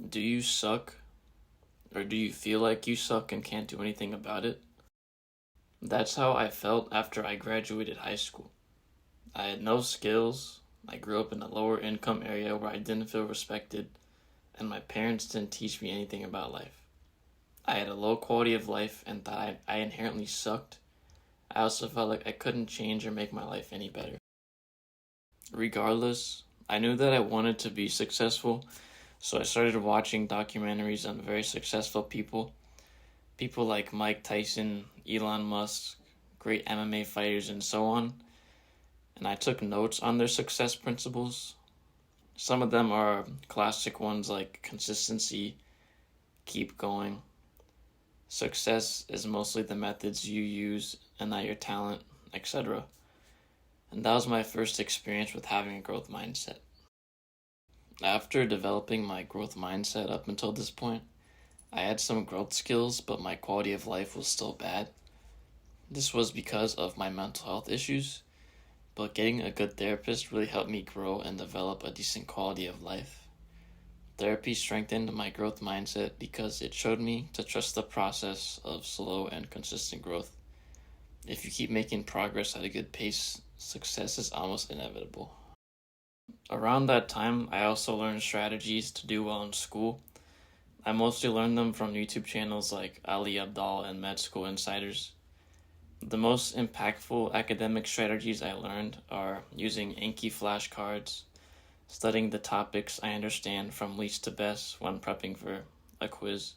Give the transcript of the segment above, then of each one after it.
Do you suck, or do you feel like you suck and can't do anything about it? That's how I felt after I graduated high school. I had no skills, I grew up in a lower income area where I didn't feel respected, and my parents didn't teach me anything about life. I had a low quality of life and thought I inherently sucked. I also felt like I couldn't change or make my life any better. Regardless, I knew that I wanted to be successful, so I started watching documentaries on very successful people. People like Mike Tyson, Elon Musk, great MMA fighters, and so on. And I took notes on their success principles. Some of them are classic ones like consistency, keep going. Success is mostly the methods you use and not your talent, etc. And that was my first experience with having a growth mindset. After developing my growth mindset up until this point, I had some growth skills, but my quality of life was still bad. This was because of my mental health issues, but getting a good therapist really helped me grow and develop a decent quality of life. Therapy strengthened my growth mindset because it showed me to trust the process of slow and consistent growth. If you keep making progress at a good pace, success is almost inevitable. Around that time, I also learned strategies to do well in school. I mostly learned them from YouTube channels like Ali Abdaal and Med School Insiders. The most impactful academic strategies I learned are using Anki flashcards, studying the topics I understand from least to best when prepping for a quiz,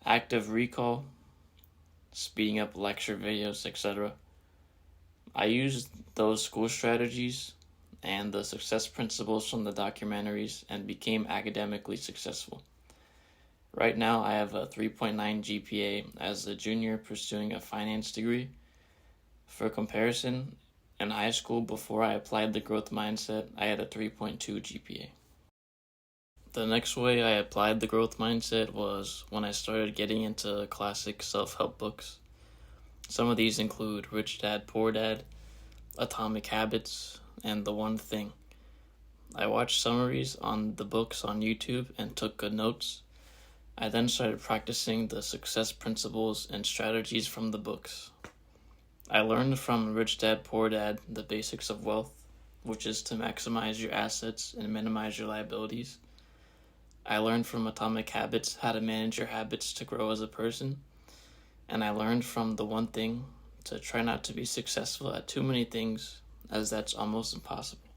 active recall, speeding up lecture videos, etc. I used those school strategies and the success principles from the documentaries and became academically successful. Right now, I have a 3.9 GPA as a junior pursuing a finance degree. For comparison, in high school, before I applied the growth mindset, I had a 3.2 GPA. The next way I applied the growth mindset was when I started getting into classic self-help books. Some of these include Rich Dad, Poor Dad, Atomic Habits, and The One Thing. I watched summaries on the books on YouTube and took good notes. I then started practicing the success principles and strategies from the books. I learned from Rich Dad Poor Dad the basics of wealth, which is to maximize your assets and minimize your liabilities. I learned from Atomic Habits how to manage your habits to grow as a person. And I learned from The One Thing to try not to be successful at too many things, as that's almost impossible.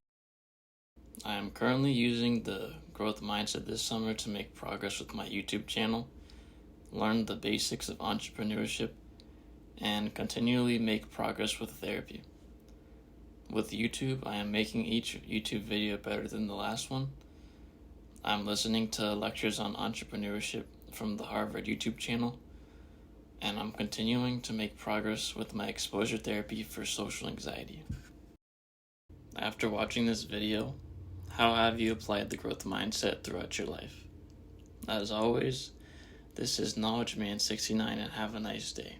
I am currently using the growth mindset this summer to make progress with my YouTube channel, learn the basics of entrepreneurship, and continually make progress with therapy. With YouTube, I am making each YouTube video better than the last one. I'm listening to lectures on entrepreneurship from the Harvard YouTube channel, and I'm continuing to make progress with my exposure therapy for social anxiety. After watching this video, how have you applied the growth mindset throughout your life? As always, this is Knowledge Man 69, and have a nice day.